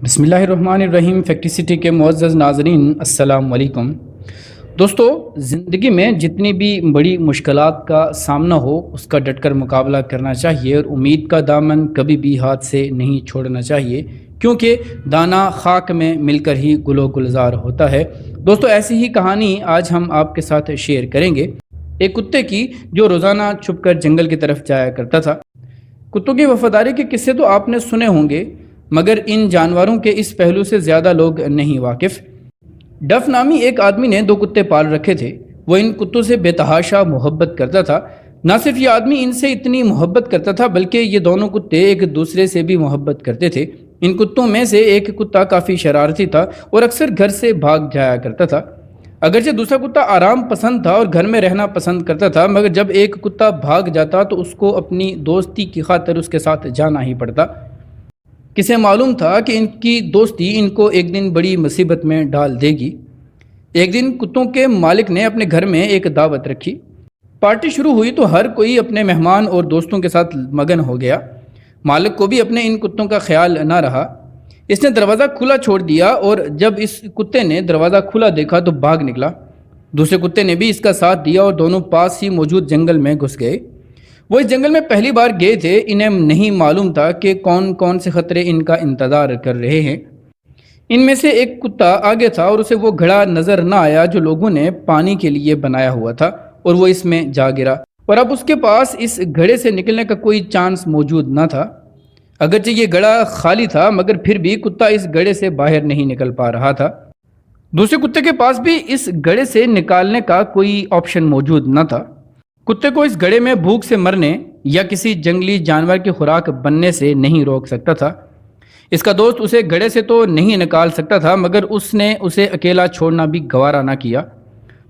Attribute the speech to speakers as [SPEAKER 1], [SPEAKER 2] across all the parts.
[SPEAKER 1] بسم اللہ الرحمن الرحیم۔ فیکٹری سٹی کے معزز ناظرین، السلام علیکم۔ دوستو، زندگی میں جتنی بھی بڑی مشکلات کا سامنا ہو اس کا ڈٹ کر مقابلہ کرنا چاہیے، اور امید کا دامن کبھی بھی ہاتھ سے نہیں چھوڑنا چاہیے، کیونکہ دانہ خاک میں مل کر ہی گل و گلزار ہوتا ہے۔ دوستو، ایسی ہی کہانی آج ہم آپ کے ساتھ شیئر کریں گے، ایک کتے کی جو روزانہ چھپ کر جنگل کی طرف جایا کرتا تھا۔ کتوں کی وفاداری کے قصے تو آپ نے سنے ہوں گے، مگر ان جانوروں کے اس پہلو سے زیادہ لوگ نہیں واقف۔ ڈف نامی ایک آدمی نے 2 کتے پال رکھے تھے۔ وہ ان کتوں سے بے تحاشا محبت کرتا تھا۔ نہ صرف یہ آدمی ان سے اتنی محبت کرتا تھا، بلکہ یہ دونوں کتے ایک دوسرے سے بھی محبت کرتے تھے۔ ان کتوں میں سے ایک کتا کافی شرارتی تھا اور اکثر گھر سے بھاگ جایا کرتا تھا۔ اگرچہ دوسرا کتا آرام پسند تھا اور گھر میں رہنا پسند کرتا تھا، مگر جب ایک کتا بھاگ جاتا تو اس کو اپنی دوستی کی خاطر اس کے ساتھ جانا ہی پڑتا۔ کسے معلوم تھا کہ ان کی دوستی ان کو ایک دن بڑی مصیبت میں ڈال دے گی۔ ایک دن کتوں کے مالک نے اپنے گھر میں ایک دعوت رکھی۔ پارٹی شروع ہوئی تو ہر کوئی اپنے مہمان اور دوستوں کے ساتھ مگن ہو گیا۔ مالک کو بھی اپنے ان کتوں کا خیال نہ رہا۔ اس نے دروازہ کھلا چھوڑ دیا، اور جب اس کتے نے دروازہ کھلا دیکھا تو بھاگ نکلا۔ دوسرے کتے نے بھی اس کا ساتھ دیا اور دونوں پاس ہی موجود جنگل میں گھس گئے۔ وہ اس جنگل میں پہلی بار گئے تھے، انہیں نہیں معلوم تھا کہ کون کون سے خطرے ان کا انتظار کر رہے ہیں۔ ان میں سے ایک کتا آگے تھا اور اسے وہ گھڑا نظر نہ آیا جو لوگوں نے پانی کے لیے بنایا ہوا تھا، اور وہ اس میں جا گرا، اور اب اس کے پاس اس گھڑے سے نکلنے کا کوئی چانس موجود نہ تھا۔ اگرچہ یہ گھڑا خالی تھا، مگر پھر بھی کتا اس گھڑے سے باہر نہیں نکل پا رہا تھا۔ دوسرے کتے کے پاس بھی اس گھڑے سے نکالنے کا کوئی آپشن موجود نہ تھا۔ کتے کو اس گھڑے میں بھوک سے مرنے یا کسی جنگلی جانور کی خوراک بننے سے نہیں روک سکتا تھا۔ اس کا دوست اسے گھڑے سے تو نہیں نکال سکتا تھا، مگر اس نے اسے اکیلا چھوڑنا بھی گوارا نہ کیا۔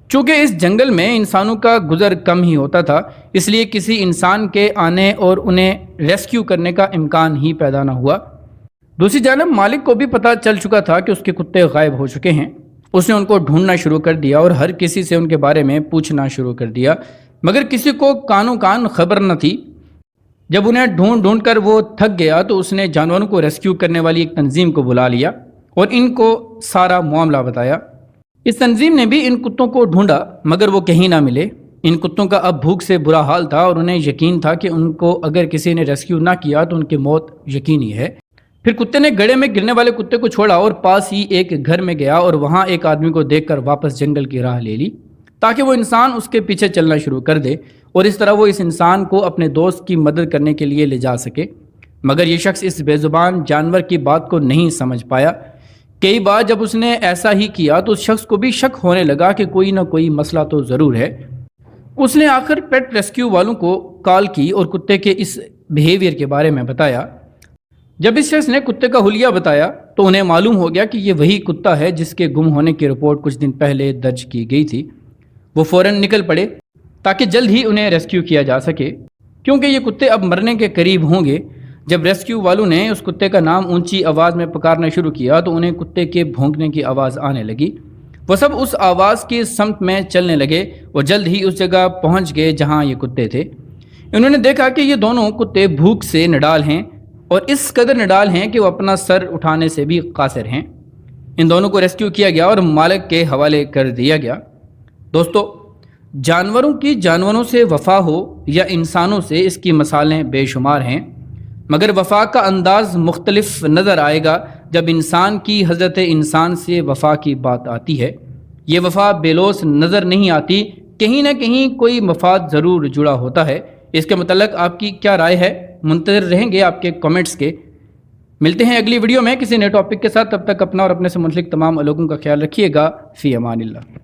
[SPEAKER 1] چونکہ اس جنگل میں انسانوں کا گزر کم ہی ہوتا تھا، اس لیے کسی انسان کے آنے اور انہیں ریسکیو کرنے کا امکان ہی پیدا نہ ہوا۔ دوسری جانب مالک کو بھی پتہ چل چکا تھا کہ اس کے کتے غائب ہو چکے ہیں۔ اس نے ان کو ڈھونڈنا شروع کر دیا اور ہر کسی سے ان کے بارے میں پوچھنا شروع کر دیا، مگر کسی کو کانوں کان خبر نہ تھی۔ جب انہیں ڈھونڈ کر وہ تھک گیا تو اس نے جانوروں کو ریسکیو کرنے والی ایک تنظیم کو بلا لیا اور ان کو سارا معاملہ بتایا۔ اس تنظیم نے بھی ان کتوں کو ڈھونڈا، مگر وہ کہیں نہ ملے۔ ان کتوں کا اب بھوک سے برا حال تھا اور انہیں یقین تھا کہ ان کو اگر کسی نے ریسکیو نہ کیا تو ان کی موت یقینی ہے۔ پھر کتے نے گڑھے میں گرنے والے کتے کو چھوڑا اور پاس ہی ایک گھر میں گیا، اور وہاں ایک آدمی کو دیکھ کر واپس جنگل کی راہ لے لی، تاکہ وہ انسان اس کے پیچھے چلنا شروع کر دے، اور اس طرح وہ اس انسان کو اپنے دوست کی مدد کرنے کے لیے لے جا سکے۔ مگر یہ شخص اس بے زبان جانور کی بات کو نہیں سمجھ پایا۔ کئی بار جب اس نے ایسا ہی کیا تو اس شخص کو بھی شک ہونے لگا کہ کوئی نہ کوئی مسئلہ تو ضرور ہے۔ اس نے آخر پیٹ ریسکیو والوں کو کال کی اور کتے کے اس بیہیویئر کے بارے میں بتایا۔ جب اس شخص نے کتے کا حلیہ بتایا تو انہیں معلوم ہو گیا کہ یہ وہی کتا ہے جس کے گم ہونے کی رپورٹ کچھ دن پہلے درج کی گئی تھی۔ وہ فوراً نکل پڑے تاکہ جلد ہی انہیں ریسکیو کیا جا سکے، کیونکہ یہ کتے اب مرنے کے قریب ہوں گے۔ جب ریسکیو والوں نے اس کتے کا نام اونچی آواز میں پکارنا شروع کیا تو انہیں کتے کے بھونکنے کی آواز آنے لگی۔ وہ سب اس آواز کی سمت میں چلنے لگے اور جلد ہی اس جگہ پہنچ گئے جہاں یہ کتے تھے۔ انہوں نے دیکھا کہ یہ دونوں کتے بھوک سے نڈال ہیں، اور اس قدر نڈال ہیں کہ وہ اپنا سر اٹھانے سے بھی قاصر ہیں۔ ان دونوں کو ریسکیو کیا گیا اور مالک کے حوالے کر دیا گیا۔ دوستو، جانوروں کی جانوروں سے وفا ہو یا انسانوں سے، اس کی مثالیں بے شمار ہیں، مگر وفا کا انداز مختلف نظر آئے گا جب انسان کی حضرت انسان سے وفا کی بات آتی ہے۔ یہ وفا بے لوث نظر نہیں آتی، کہیں نہ کہیں کوئی مفاد ضرور جڑا ہوتا ہے۔ اس کے متعلق آپ کی کیا رائے ہے؟ منتظر رہیں گے آپ کے کمنٹس کے۔ ملتے ہیں اگلی ویڈیو میں کسی نئے ٹاپک کے ساتھ، تب تک اپنا اور اپنے سے منسلک تمام لوگوں کا خیال رکھیے گا۔ فی امان اللہ۔